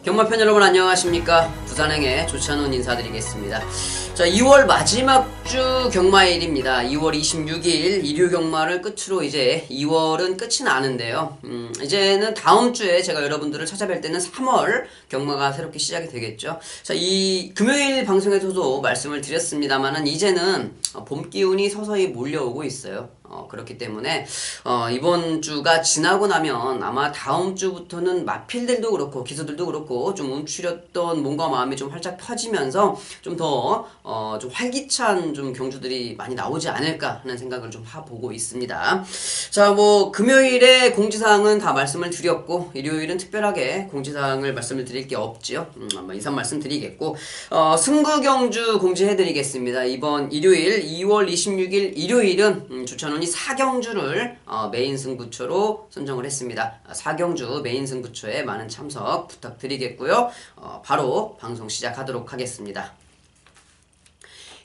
경마편 여러분 안녕하십니까. 부산행의 조찬훈 인사드리겠습니다. 자, 2월 마지막 주 경마일입니다. 2월 26일 일요 경마를 끝으로 이제 2월은 끝이 나는데요. 이제는 다음 주에 제가 여러분들을 찾아뵐 때는 3월 경마가 새롭게 시작이 되겠죠. 자, 이 금요일 방송에서도 말씀을 드렸습니다만은 이제는 봄 기운이 서서히 몰려오고 있어요. 그렇기 때문에 이번 주가 지나고 나면 아마 다음 주부터는 마필들도 그렇고 기수들도 그렇고 좀 움츠렸던 몸과 마음이 좀 활짝 펴지면서 좀 더 좀 활기찬 좀 경주들이 많이 나오지 않을까 하는 생각을 좀 해보고 있습니다. 자, 뭐 금요일에 공지사항은 다 말씀을 드렸고 일요일은 특별하게 공지사항을 말씀을 드릴 게 없지요. 한번 인사 말씀드리겠고 승부 경주 공지해드리겠습니다. 이번 일요일 2월 26일 일요일은 조찬훈이 4경주를 메인 승부처로 선정을 했습니다. 4경주 메인 승부처에 많은 참석 부탁드리겠고요. 바로 방송 시작하도록 하겠습니다.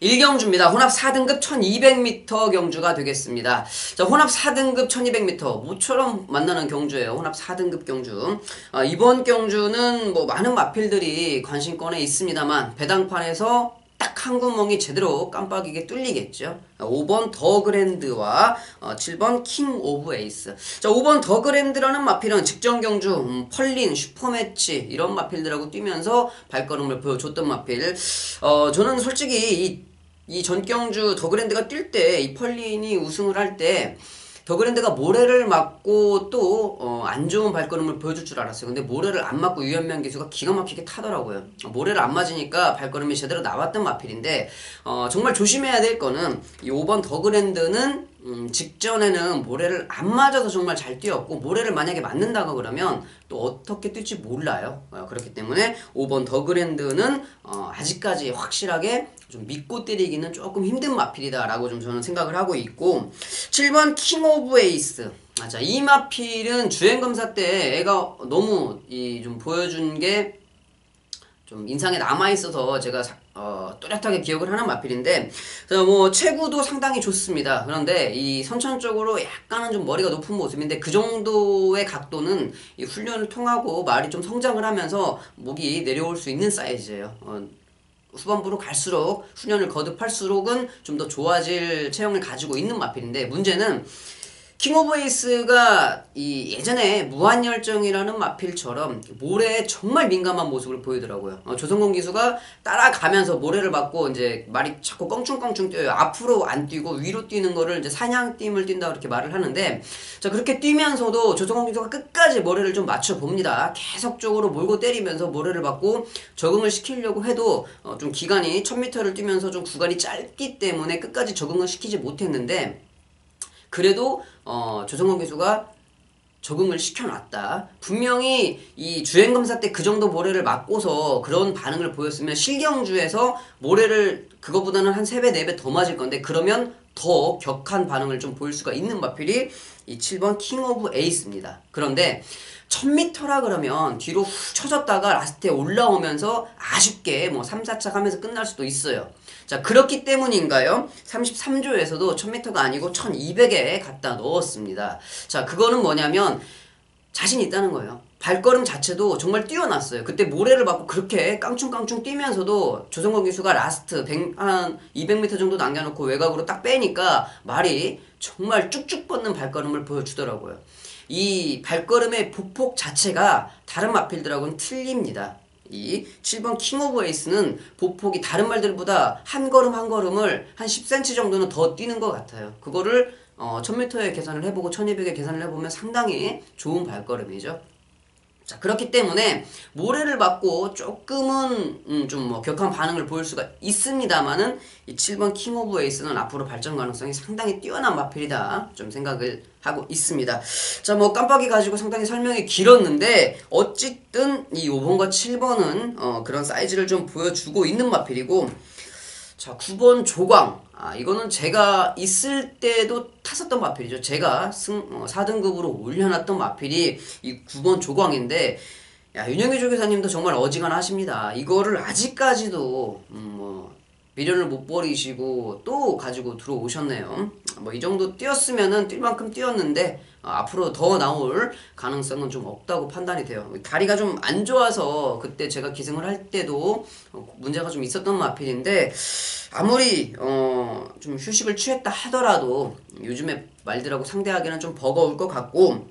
1경주입니다. 혼합 4등급 1200m 경주가 되겠습니다. 자, 혼합 4등급 1200m 모처럼 만나는 경주예요. 혼합 4등급 경주. 이번 경주는 뭐 많은 마필들이 관심권에 있습니다만 배당판에서 딱 한 구멍이 제대로 깜빡이게 뚫리겠죠. 5번 더 그랜드와 7번 킹 오브 에이스. 자, 5번 더 그랜드라는 마필은 직전 경주 펄린, 슈퍼매치 이런 마필들하고 뛰면서 발걸음을 보여줬던 마필. 저는 솔직히 이 전경주 더 그랜드가 뛸 때 이 펄린이 우승을 할 때 더 그랜드가 모래를 맞고 또 안 좋은 발걸음을 보여줄 줄 알았어요. 근데 모래를 안 맞고 유현명 기수가 기가 막히게 타더라고요. 모래를 안 맞으니까 발걸음이 제대로 나왔던 마필인데 정말 조심해야 될 거는 이 5번 더 그랜드는 직전에는 모래를 안 맞아서 정말 잘 뛰었고 모래를 만약에 맞는다고 그러면 또 어떻게 뛸지 몰라요. 그렇기 때문에 5번 더 그랜드는 아직까지 확실하게 좀 믿고 때리기는 조금 힘든 마필이다 라고 좀 저는 생각을 하고 있고 7번 킹 오브 에이스. 자, 이 마필은 주행검사 때 애가 너무 좀 보여준 게 좀 인상에 남아있어서 제가 또렷하게 기억을 하는 마필인데 뭐 체구도 상당히 좋습니다. 그런데 이 선천적으로 약간은 좀 머리가 높은 모습인데 그 정도의 각도는 이 훈련을 통하고 말이 좀 성장을 하면서 목이 내려올 수 있는 사이즈예요. 후반부로 갈수록 훈련을 거듭할수록은 좀 더 좋아질 체형을 가지고 있는 마필인데 문제는 킹 오브 에이스가 이 예전에 무한열정이라는 마필처럼 모래에 정말 민감한 모습을 보이더라고요. 조성곤 기수가 따라가면서 모래를 맞고 이제 말이 자꾸 껑충껑충 뛰어요. 앞으로 안 뛰고 위로 뛰는 거를 이제 사냥팀을 뛴다 그렇게 말을 하는데 자, 그렇게 뛰면서도 조성곤 기수가 끝까지 모래를 좀 맞춰 봅니다. 계속적으로 몰고 때리면서 모래를 맞고 적응을 시키려고 해도 좀 기간이 1000m를 뛰면서 좀 구간이 짧기 때문에 끝까지 적응을 시키지 못했는데 그래도 조성곤 기수가 적응을 시켜놨다. 분명히 이 주행검사 때 그 정도 모래를 맞고서 그런 반응을 보였으면 실경주에서 모래를 그거보다는 한 3배, 4배 더 맞을 건데 그러면 더 격한 반응을 좀 보일 수가 있는 마필이 이 7번 킹 오브 에이스입니다. 그런데 1000m라 그러면 뒤로 훅 쳐졌다가 라스트에 올라오면서 아쉽게 뭐 3, 4착 하면서 끝날 수도 있어요. 자, 그렇기 때문인가요? 33조에서도 1000m가 아니고 1200에 갖다 넣었습니다. 자, 그거는 뭐냐면 자신 있다는 거예요. 발걸음 자체도 정말 뛰어났어요. 그때 모래를 맞고 그렇게 깡충깡충 뛰면서도 조성곤 기수가 라스트 한 200m 정도 남겨놓고 외곽으로 딱 빼니까 말이 정말 쭉쭉 뻗는 발걸음을 보여주더라고요. 이 발걸음의 보폭 자체가 다른 마필들하고는 틀립니다. 이 7번 킹 오브 에이스는 보폭이 다른 말들보다 한 걸음 한 걸음을 한 10cm 정도는 더 뛰는 것 같아요. 그거를 1000m에 계산을 해보고 1200에 계산을 해보면 상당히 좋은 발걸음이죠. 자, 그렇기 때문에 모래를 맞고 조금은 좀 뭐 격한 반응을 보일 수가 있습니다만은 이 7번 킹 오브 에이스는 앞으로 발전 가능성이 상당히 뛰어난 마필이다 좀 생각을 하고 있습니다. 자, 뭐 깜빡이 가지고 상당히 설명이 길었는데 어쨌든 이 5번과 7번은 그런 사이즈를 좀 보여주고 있는 마필이고 자, 9번 조광. 이거는 제가 있을 때도 탔었던 마필이죠. 제가 4등급으로 올려놨던 마필이 이 9번 조광인데, 야, 윤영희 조교사님도 정말 어지간하십니다. 이거를 아직까지도, 미련을 못 버리시고 또 가지고 들어오셨네요. 뭐 이 정도 뛰었으면은 뛸 만큼 뛰었는데 앞으로 더 나올 가능성은 좀 없다고 판단이 돼요. 다리가 좀 안 좋아서 그때 제가 기승을 할 때도 문제가 좀 있었던 마필인데 아무리 좀 휴식을 취했다 하더라도 요즘에 말들하고 상대하기는 좀 버거울 것 같고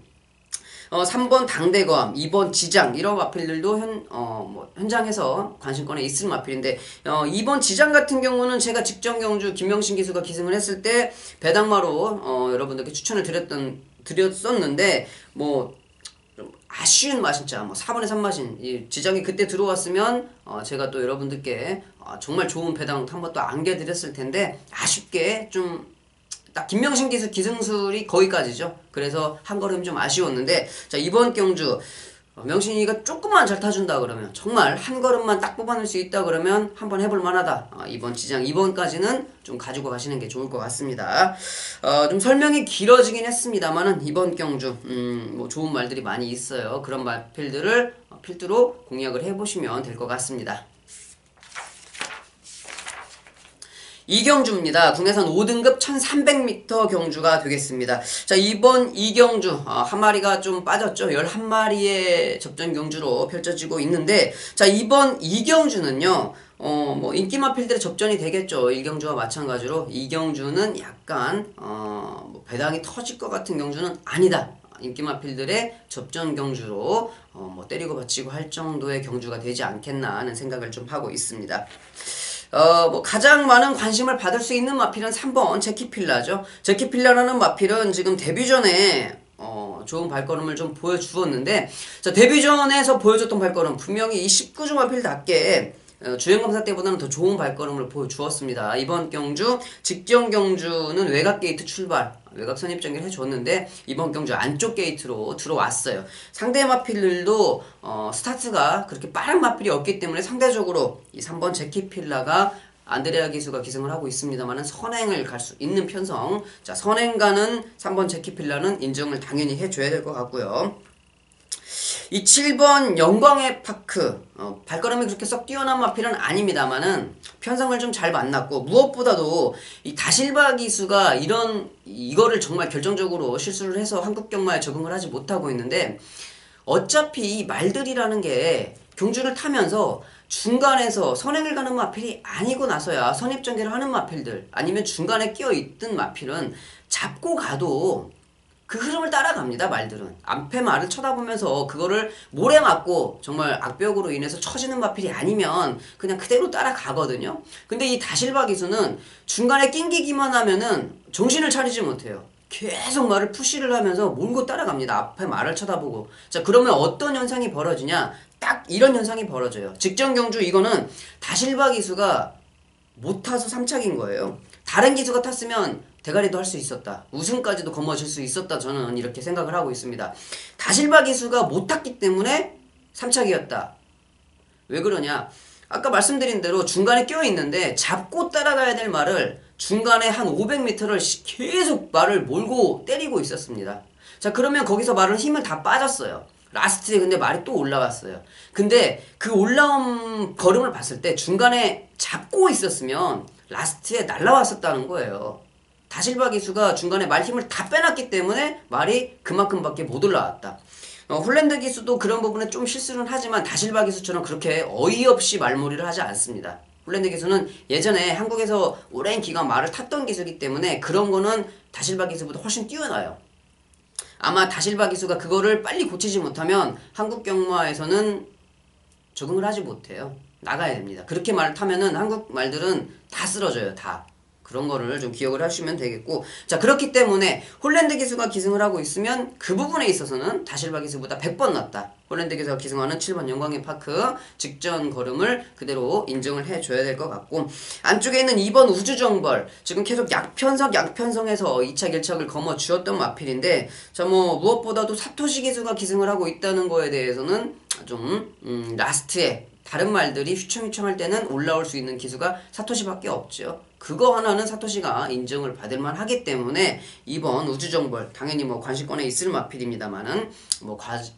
3번 당대검, 2번 지장 이런 마필들도 현장에서 관심권에 있을 마필인데 2번 지장 같은 경우는 제가 직전 경주 김명신 기수가 기승을 했을 때 배당마로 여러분들께 추천을 드렸었는데 뭐 좀 아쉬운 맛인자 뭐 4분의 3 맛인 이 지장이 그때 들어왔으면 제가 또 여러분들께 정말 좋은 배당 한번 또 안겨드렸을 텐데 아쉽게 좀 딱 김명신 기수 기승술이 거기까지죠. 그래서 한 걸음 좀 아쉬웠는데 자 이번 경주 명신이가 조금만 잘 타준다 그러면 정말 한 걸음만 딱 뽑아낼 수 있다 그러면 한번 해볼 만하다. 이번 지장 2번까지는 좀 가지고 가시는 게 좋을 것 같습니다. 좀 설명이 길어지긴 했습니다만은 이번 경주 뭐 좋은 말들이 많이 있어요. 그런 말필들을 필두로 공략을 해보시면 될 것 같습니다. 이경주입니다. 국내선 5등급 1300m 경주가 되겠습니다. 자, 이번 이경주, 한 마리가 좀 빠졌죠. 11마리의 접전 경주로 펼쳐지고 있는데, 자, 이번 이경주는요, 뭐, 인기마필들의 접전이 되겠죠. 1경주와 마찬가지로. 이경주는 약간, 뭐 배당이 터질 것 같은 경주는 아니다. 인기마필들의 접전 경주로, 뭐, 때리고 받치고 할 정도의 경주가 되지 않겠나 하는 생각을 좀 하고 있습니다. 뭐 가장 많은 관심을 받을 수 있는 마필은 3번 제키필라죠. 제키필라라는 마필은 지금 데뷔전에 좋은 발걸음을 좀 보여주었는데 자 데뷔전에서 보여줬던 발걸음 분명히 이 19주 마필답게 주행검사 때보다는 더 좋은 발걸음을 보여주었습니다. 이번 경주 직전 경주는 외곽 게이트 출발 외곽 선입 전개를 해줬는데 이번 경주 안쪽 게이트로 들어왔어요. 상대 마필들도 스타트가 그렇게 빠른 마필이 없기 때문에 상대적으로 이 3번 제키필라가 안드레아 기수가 기승을 하고 있습니다만은 선행을 갈 수 있는 편성. 자 선행 가는 3번 제키필라는 인정을 당연히 해줘야 될 것 같고요. 이 7번 영광의 파크 발걸음이 그렇게 썩 뛰어난 마필은 아닙니다만은 편성을 좀 잘 만났고 무엇보다도 이 다실바 기수가 이거를 정말 결정적으로 실수를 해서 한국 경마에 적응을 하지 못하고 있는데 어차피 이 말들이라는 게 경주를 타면서 중간에서 선행을 가는 마필이 아니고 나서야 선입전개를 하는 마필들 아니면 중간에 끼어있던 마필은 잡고 가도 그 흐름을 따라갑니다. 말들은 앞에 말을 쳐다보면서 그거를 모래 맞고 정말 악벽으로 인해서 처지는 마필이 아니면 그냥 그대로 따라가거든요. 근데 이 다실바 기수는 중간에 낑기기만 하면은 정신을 차리지 못해요. 계속 말을 푸시를 하면서 몰고 따라갑니다. 앞에 말을 쳐다보고. 자 그러면 어떤 현상이 벌어지냐 딱 이런 현상이 벌어져요. 직전 경주 이거는 다실바 기수가 못 타서 3착인 거예요. 다른 기수가 탔으면 대가리도 할 수 있었다. 우승까지도 거머쥘 수 있었다. 저는 이렇게 생각을 하고 있습니다. 다실바 기수가 못 탔기 때문에 3착이었다. 왜 그러냐? 아까 말씀드린 대로 중간에 껴있는데 잡고 따라가야 될 말을 중간에 한 500m를 계속 말을 몰고 때리고 있었습니다. 자 그러면 거기서 말은 힘을 다 빠졌어요. 라스트에 근데 말이 또 올라왔어요. 근데 그 올라온 걸음을 봤을 때 중간에 잡고 있었으면 라스트에 날라왔었다는 거예요. 다실바 기수가 중간에 말 힘을 다 빼놨기 때문에 말이 그만큼밖에 못 올라왔다. 홀랜드 기수도 그런 부분에 좀 실수는 하지만 다실바 기수처럼 그렇게 어이없이 말몰이를 하지 않습니다. 홀랜드 기수는 예전에 한국에서 오랜 기간 말을 탔던 기수이기 때문에 그런 거는 다실바 기수보다 훨씬 뛰어나요. 아마 다실바 기수가 그거를 빨리 고치지 못하면 한국 경마에서는 적응을 하지 못해요. 나가야 됩니다. 그렇게 말을 타면은 한국 말들은 다 쓰러져요. 다. 그런 거를 좀 기억을 하시면 되겠고 자 그렇기 때문에 홀랜드 기수가 기승을 하고 있으면 그 부분에 있어서는 다실바 기수보다 100번 낫다. 홀랜드 기수가 기승하는 7번 영광의 파크 직전 걸음을 그대로 인정을 해줘야 될 것 같고 안쪽에 있는 2번 우주정벌 지금 계속 약편성에서 2착 1착을 거머쥐었던 마필인데 자 뭐 무엇보다도 사토시 기수가 기승을 하고 있다는 거에 대해서는 좀 라스트에 다른 말들이 휘청휘청할 때는 올라올 수 있는 기수가 사토시밖에 없죠. 그거 하나는 사토시가 인정을 받을 만하기 때문에 이번 우주정벌 당연히 뭐 관심권에 있을 마필입니다만은 뭐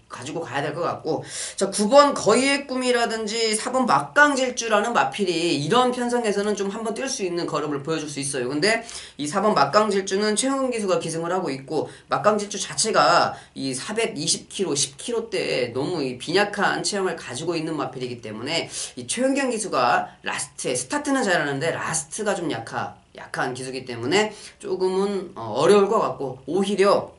가지고 가야 될 것 같고, 자 9번 거의의 꿈이라든지 4번 막강질주라는 마필이 이런 편성에서는 좀 한번 뛸 수 있는 걸음을 보여줄 수 있어요. 근데 이 4번 막강질주는 최영근 기수가 기승을 하고 있고, 막강질주 자체가 이 420km, 10km대에 너무 이 빈약한 체형을 가지고 있는 마필이기 때문에 이 최은경 기수가 라스트에 스타트는 잘하는데 라스트가 좀 약한 기수기 때문에 조금은 어려울 것 같고, 오히려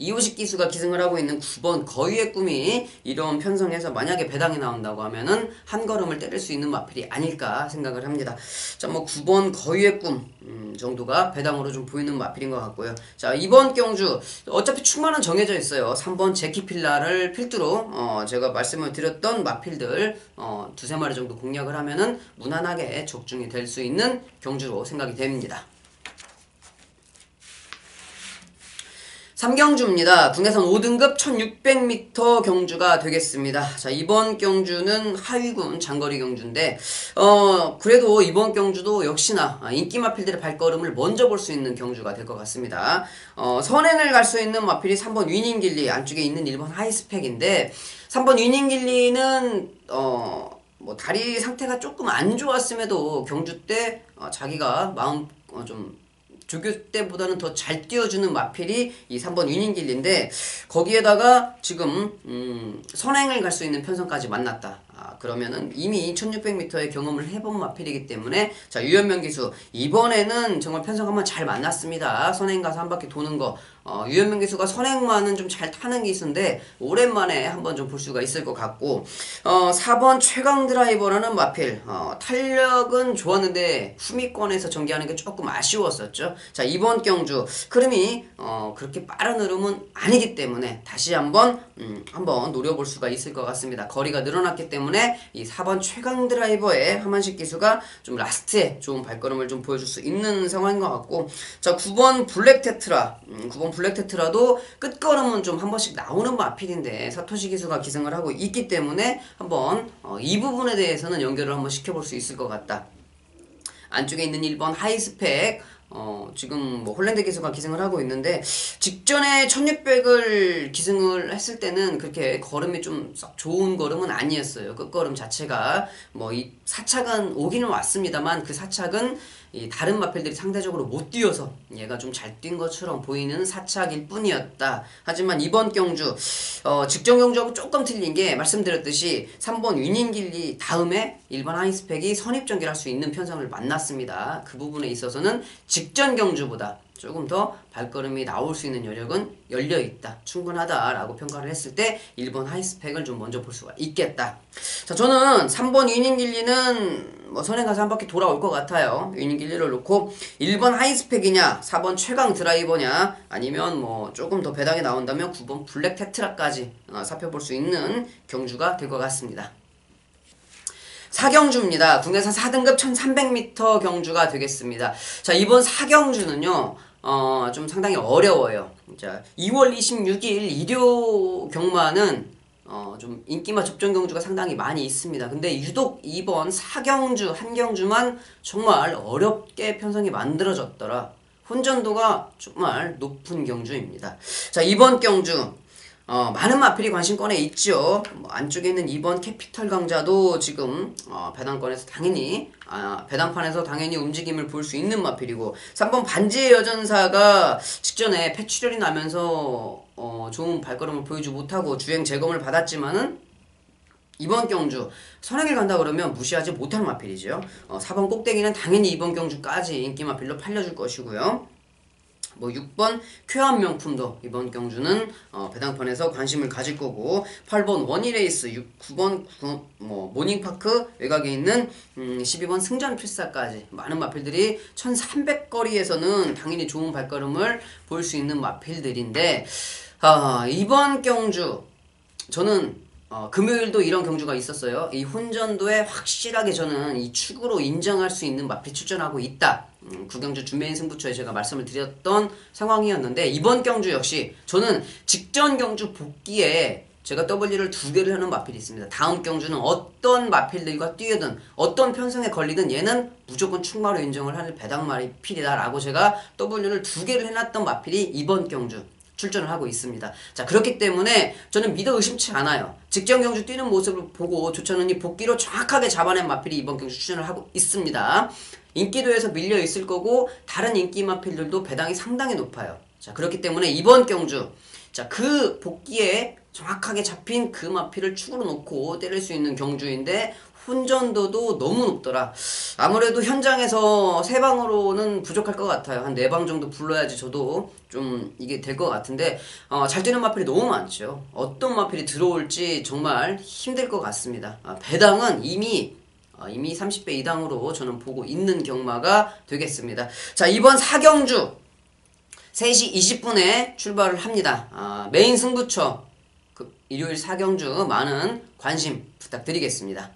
이호식 기수가 기승을 하고 있는 9번 거위의 꿈이 이런 편성에서 만약에 배당이 나온다고 하면은 한 걸음을 때릴 수 있는 마필이 아닐까 생각을 합니다. 자, 뭐 9번 거위의 꿈 정도가 배당으로 좀 보이는 마필인 것 같고요. 자, 이번 경주 어차피 충만은 정해져 있어요. 3번 제키필라를 필두로 제가 말씀을 드렸던 마필들 두세 마리 정도 공략을 하면은 무난하게 적중이 될 수 있는 경주로 생각이 됩니다. 3경주입니다. 국내선 5등급 1600m 경주가 되겠습니다. 자, 이번 경주는 하위군 장거리 경주인데, 그래도 이번 경주도 역시나 인기 마필들의 발걸음을 먼저 볼 수 있는 경주가 될 것 같습니다. 선행을 갈 수 있는 마필이 3번 위닝길리, 안쪽에 있는 1번 하이스펙인데, 3번 위닝길리는, 뭐 다리 상태가 조금 안 좋았음에도 경주 때 자기가 마음 좀 조교 때보다는 더 잘 띄워주는 마필이 이 3번 위닝길리인데, 거기에다가 지금 선행을 갈 수 있는 편성까지 만났다. 그러면은 이미 1600m의 경험을 해본 마필이기 때문에, 자 유현명 기수 이번에는 정말 편성 한번 잘 만났습니다. 선행 가서 한 바퀴 도는 거, 유현명 기수가 선행만은 좀 잘 타는 기수인데 오랜만에 한번 좀 볼 수가 있을 것 같고, 4번 최강 드라이버라는 마필, 탄력은 좋았는데 후미권에서 전개하는 게 조금 아쉬웠었죠. 자 이번 경주 흐름이 그렇게 빠른 흐름은 아니기 때문에 다시 한번 노려볼 수가 있을 것 같습니다. 거리가 늘어났기 때문에 이 4번 최강 드라이버의 하만식 기수가 좀 라스트에 좋은 발걸음을 좀 보여줄 수 있는 상황인 것 같고, 자 9번 블랙 테트라, 9번 블랙 테트라도 끝걸음은 좀 한 번씩 나오는 마필인데 사토시 기수가 기승을 하고 있기 때문에 한번 이 부분에 대해서는 연결을 한번 시켜볼 수 있을 것 같다. 안쪽에 있는 1번 하이스펙, 지금 뭐 홀랜드 기수가 기승을 하고 있는데, 직전에 1600을 기승을 했을 때는 그렇게 걸음이 좀 썩 좋은 걸음은 아니었어요. 끝걸음 자체가 뭐 이 사착은 오기는 왔습니다만 그 사착은 이 다른 마필들이 상대적으로 못 뛰어서 얘가 좀 잘 뛴 것처럼 보이는 사착일 뿐이었다. 하지만 이번 경주 직전 경주하고 조금 틀린 게, 말씀드렸듯이 3번 위닝길리 다음에 1번 하이스펙이 선입전개를 할 수 있는 편성을 만났습니다. 그 부분에 있어서는 직전 경주보다 조금 더 발걸음이 나올 수 있는 여력은 열려있다, 충분하다라고 평가를 했을 때 1번 하이스펙을 좀 먼저 볼 수가 있겠다. 자 저는 3번 위닝길리는 뭐 선행 가서 한 바퀴 돌아올 것 같아요. 위닝길리를 놓고 1번 하이스펙이냐 4번 최강 드라이버냐, 아니면 뭐 조금 더 배당이 나온다면 9번 블랙 테트라까지 살펴볼 수 있는 경주가 될 것 같습니다. 4경주입니다. 국내산 4등급 1300m 경주가 되겠습니다. 자, 이번 4경주는요, 좀 상당히 어려워요. 자, 2월 26일 일요 경마는, 좀 인기마 접전 경주가 상당히 많이 있습니다. 근데 유독 이번 4경주, 한 경주만 정말 어렵게 편성이 만들어졌더라. 혼전도가 정말 높은 경주입니다. 자, 이번 경주, 많은 마필이 관심권에 있죠. 뭐 안쪽에 있는 2번 캐피털 강자도 지금 배당권에서 당연히 배당판에서 당연히 움직임을 볼 수 있는 마필이고, 3번 반지의 여전사가 직전에 폐출혈이 나면서 좋은 발걸음을 보이지 못하고 주행 재검을 받았지만은 이번 경주 선행을 간다 그러면 무시하지 못할 마필이죠. 4번 꼭대기는 당연히 이번 경주까지 인기 마필로 팔려줄 것이고요. 뭐 6번 쾌한 명품도 이번 경주는 배당판에서 관심을 가질 거고, 8번 원이레이스, 9번 뭐 모닝파크 외곽에 있는 12번 승전 필사까지 많은 마필들이 1300거리에서는 당연히 좋은 발걸음을 볼 수 있는 마필들인데, 이번 경주 저는 금요일도 이런 경주가 있었어요. 이 혼전도에 확실하게 저는 이 축으로 인정할 수 있는 마필 출전하고 있다. 구경주 준메인 승부처에 제가 말씀을 드렸던 상황이었는데, 이번 경주 역시 저는 직전 경주 복귀에 제가 W를 2개를 하는 마필이 있습니다. 다음 경주는 어떤 마필들과 뛰어든 어떤 편성에 걸리든 얘는 무조건 충마로 인정을 하는 배당 마필이다 라고 제가 W를 2개를 해놨던 마필이 이번 경주 출전을 하고 있습니다. 자, 그렇기 때문에 저는 믿어 의심치 않아요. 직전 경주 뛰는 모습을 보고 조찬훈이 복귀로 정확하게 잡아낸 마필이 이번 경주 출전을 하고 있습니다. 인기도에서 밀려 있을 거고 다른 인기 마필들도 배당이 상당히 높아요. 자, 그렇기 때문에 이번 경주 자, 그 복귀에 정확하게 잡힌 그 마필을 축으로 놓고 때릴 수 있는 경주인데 혼전도도 너무 높더라. 아무래도 현장에서 3방으로는 부족할 것 같아요. 한 4방 정도 불러야지 저도 좀 이게 될 것 같은데 잘 뛰는 마필이 너무 많죠. 어떤 마필이 들어올지 정말 힘들 것 같습니다. 배당은 이미 30배 이당으로 저는 보고 있는 경마가 되겠습니다. 자, 이번 4경주 3시 20분에 출발을 합니다. 메인 승부처 일요일 4경주 많은 관심 부탁드리겠습니다.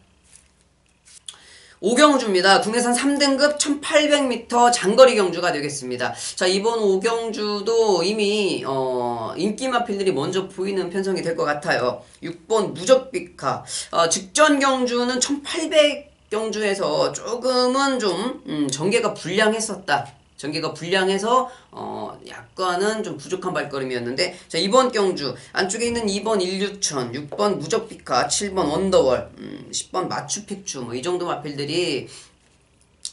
5경주입니다. 국내산 3등급 1800m 장거리 경주가 되겠습니다. 자, 이번 5경주도 이미 인기 마필들이 먼저 보이는 편성이 될 것 같아요. 6번 무적비카 직전 경주는 1800 경주에서 조금은 좀 전개가 불량했었다. 전개가 불량해서 약간은 좀 부족한 발걸음이었는데 자, 이번 경주 안쪽에 있는 2번 16000, 6번 무적비카, 7번 언더월, 10번 마추픽추 뭐 이 정도 마필들이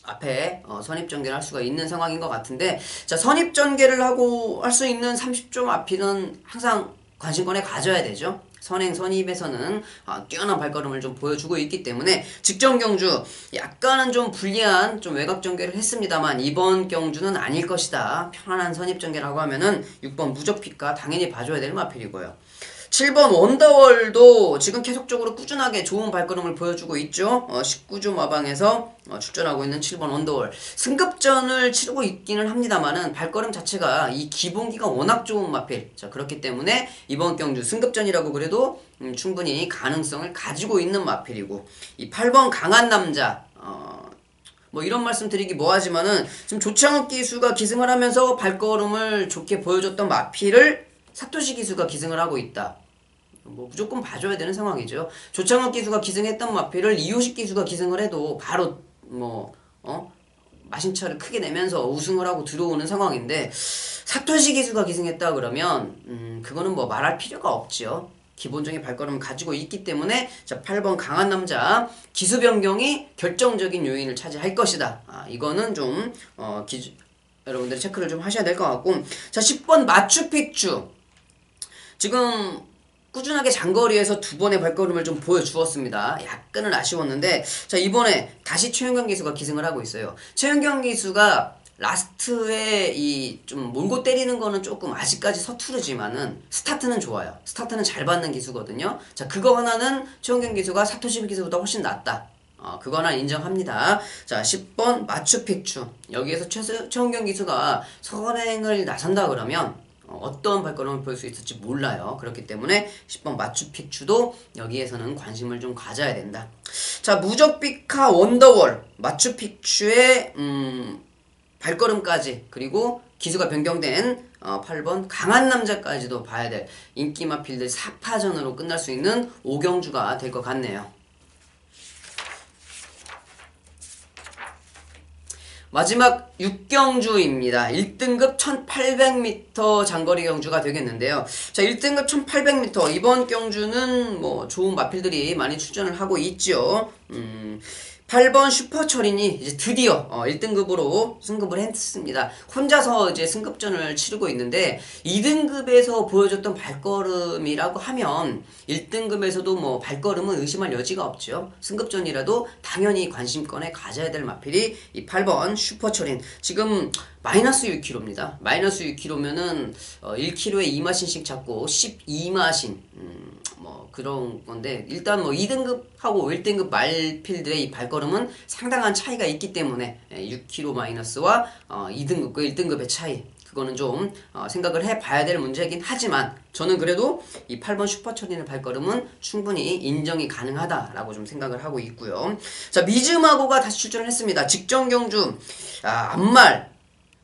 앞에 선입전개를 할 수가 있는 상황인 것 같은데 자, 선입전개를 하고 할 수 있는 30조 마필은 항상 관심권에 가져야 되죠. 선입에서는 뛰어난 발걸음을 좀 보여주고 있기 때문에 직전 경주 약간은 좀 불리한 좀 외곽 전개를 했습니다만 이번 경주는 아닐 것이다. 편안한 선입 전개라고 하면은 6번 무적피가 당연히 봐줘야 될 마필이고요. 7번 원더월도 지금 계속적으로 꾸준하게 좋은 발걸음을 보여주고 있죠. 19조 마방에서 출전하고 있는 7번 원더월 승급전을 치르고 있기는 합니다만은 발걸음 자체가 이 기본기가 워낙 좋은 마필. 자, 그렇기 때문에 이번 경주 승급전이라고 그래도 충분히 가능성을 가지고 있는 마필이고 이 8번 강한 남자 뭐 이런 말씀 드리기 뭐하지만은 지금 조창욱 기수가 기승을 하면서 발걸음을 좋게 보여줬던 마필을 사토시 기수가 기승을 하고 있다. 뭐 무조건 봐줘야 되는 상황이죠. 조창욱 기수가 기승했던 마필을 이효식 기수가 기승을 해도 바로 마신차를 크게 내면서 우승을 하고 들어오는 상황인데 사토시 기수가 기승했다 그러면 그거는 뭐 말할 필요가 없죠. 기본적인 발걸음을 가지고 있기 때문에 자, 8번 강한 남자 기수 변경이 결정적인 요인을 차지할 것이다. 이거는 좀 여러분들이 체크를 좀 하셔야 될 것 같고 자, 10번 마추픽추 지금 꾸준하게 장거리에서 2번의 발걸음을 좀 보여주었습니다. 약간은 아쉬웠는데 자, 이번에 다시 최윤경 기수가 기승을 하고 있어요. 최윤경 기수가 라스트에 이 좀 몰고 때리는 거는 조금 아직까지 서투르지만은 스타트는 좋아요. 스타트는 잘 받는 기수거든요. 자, 그거 하나는 최윤경 기수가 사토시 기수보다 훨씬 낫다. 그거 하나 인정합니다. 자, 10번 마추픽추 여기에서 최은경 기수가 선행을 나선다 그러면 어떤 발걸음을 보일 수 있을지 몰라요. 그렇기 때문에 10번 마추픽추도 여기에서는 관심을 좀 가져야 된다. 자, 무적비카 원더월 마추픽추의 발걸음까지 그리고 기수가 변경된 8번 강한 남자까지도 봐야 될 인기 마필들 4파전으로 끝날 수 있는 5경주가 될 것 같네요. 마지막 6경주입니다. 1등급 1800m 장거리 경주가 되겠는데요. 자, 1등급 1800m 이번 경주는 뭐 좋은 마필들이 많이 출전을 하고 있죠. 8번 슈퍼철인이 이제 드디어 1등급으로 승급을 했습니다. 혼자서 이제 승급전을 치르고 있는데 2등급에서 보여줬던 발걸음이라고 하면 1등급에서도 뭐 발걸음은 의심할 여지가 없죠. 승급전이라도 당연히 관심권에 가져야 될 마필이 이 8번 슈퍼철인 지금 마이너스 6kg입니다. 마이너스 6kg면은 1kg에 2마신씩 잡고 12마신 뭐 그런 건데 일단 뭐 2등급하고 1등급 말필들의 이 발걸음은 상당한 차이가 있기 때문에 6kg 마이너스와 2등급과 1등급의 차이 그거는 좀 생각을 해봐야 될 문제이긴 하지만 저는 그래도 이 8번 슈퍼철인의 발걸음은 충분히 인정이 가능하다라고 좀 생각을 하고 있고요. 자, 미즈마고가 다시 출전을 했습니다. 직전 경주 앞말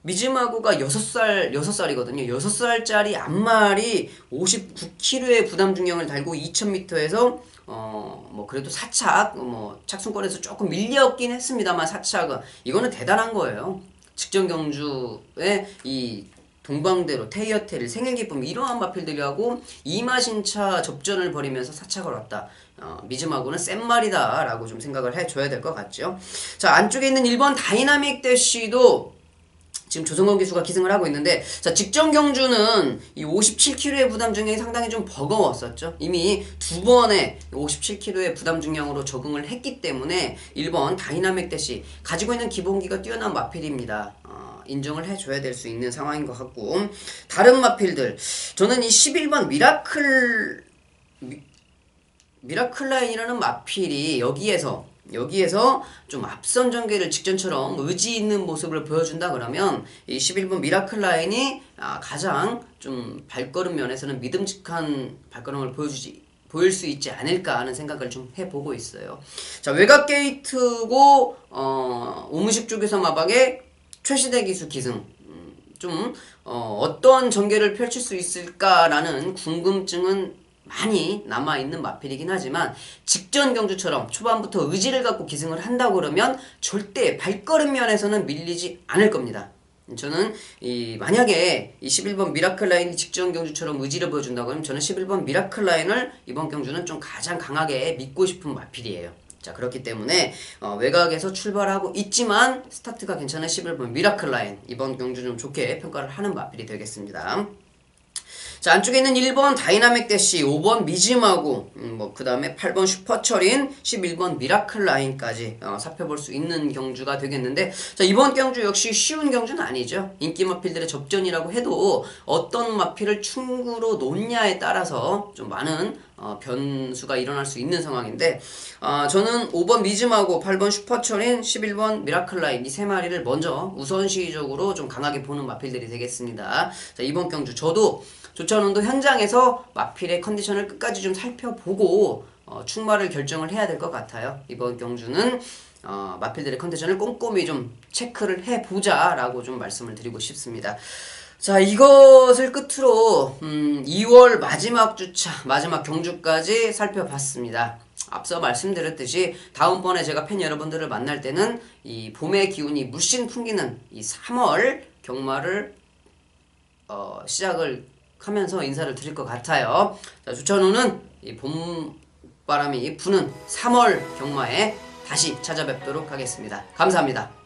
미즈마구가 6살이거든요. 6살짜리 앞말이 59kg의 부담 중량을 달고 2000m에서 뭐 그래도 사착 뭐 착순권에서 조금 밀렸긴 했습니다만 사착은 이거는 대단한 거예요. 직전 경주에 이 동방대로 테이어테를 생일기쁨 이러한 마필들이하고 이마신차 접전을 벌이면서 사착을 왔다. 미즈마구는 센 말이다 라고 좀 생각을 해줘야 될 것 같죠. 자, 안쪽에 있는 1번 다이나믹 대쉬도 지금 조성건 기수가 기승을 하고 있는데, 자, 직전 경주는 이 57kg의 부담 중량이 상당히 좀 버거웠었죠. 이미 두 번의 57kg의 부담 중량으로 적응을 했기 때문에 1번 다이나믹 대시 가지고 있는 기본기가 뛰어난 마필입니다. 인정을 해줘야 될 수 있는 상황인 것 같고, 다른 마필들 저는 이 11번 미라클라인이라는 마필이 여기에서 좀 앞선 전개를 직전처럼 의지 있는 모습을 보여준다 그러면 이 11번 미라클라인이 가장 좀 발걸음 면에서는 믿음직한 발걸음을 보일 수 있지 않을까 하는 생각을 좀 해보고 있어요. 자, 외곽 게이트고 오무식 쪽에서 마박에 최시대 기수 기승 좀 어떤 전개를 펼칠 수 있을까라는 궁금증은 많이 남아있는 마필이긴 하지만 직전 경주처럼 초반부터 의지를 갖고 기승을 한다고 그러면 절대 발걸음 면에서는 밀리지 않을 겁니다. 저는 만약에 이 11번 미라클라인이 직전 경주처럼 의지를 보여준다고 하면 저는 11번 미라클라인을 이번 경주는 좀 가장 강하게 믿고 싶은 마필이에요. 자, 그렇기 때문에 외곽에서 출발하고 있지만 스타트가 괜찮은 11번 미라클라인 이번 경주 좀 좋게 평가를 하는 마필이 되겠습니다. 자, 안쪽에 있는 1번 다이나믹 대시, 5번 미즈마구, 그 다음에 8번 슈퍼철인, 11번 미라클 라인까지 살펴볼 수 있는 경주가 되겠는데, 자, 이번 경주 역시 쉬운 경주는 아니죠. 인기 마필들의 접전이라고 해도 어떤 마필을 충구로 놓냐에 따라서 좀 많은 변수가 일어날 수 있는 상황인데, 저는 5번 미즈마구, 8번 슈퍼철인, 11번 미라클 라인 이 세 마리를 먼저 우선시적으로 좀 강하게 보는 마필들이 되겠습니다. 자, 이번 경주 저도 조천운동 현장에서 마필의 컨디션을 끝까지 좀 살펴보고 출마를 결정을 해야 될 것 같아요. 이번 경주는 마필들의 컨디션을 꼼꼼히 좀 체크를 해보자 라고 좀 말씀을 드리고 싶습니다. 자, 이것을 끝으로 2월 마지막 주차, 마지막 경주까지 살펴봤습니다. 앞서 말씀드렸듯이 다음번에 제가 팬 여러분들을 만날 때는 이 봄의 기운이 물씬 풍기는 이 3월 경마를 시작을 하면서 인사를 드릴 것 같아요. 자, 주천우는 이 봄바람이 부는 3월 경마에 다시 찾아뵙도록 하겠습니다. 감사합니다.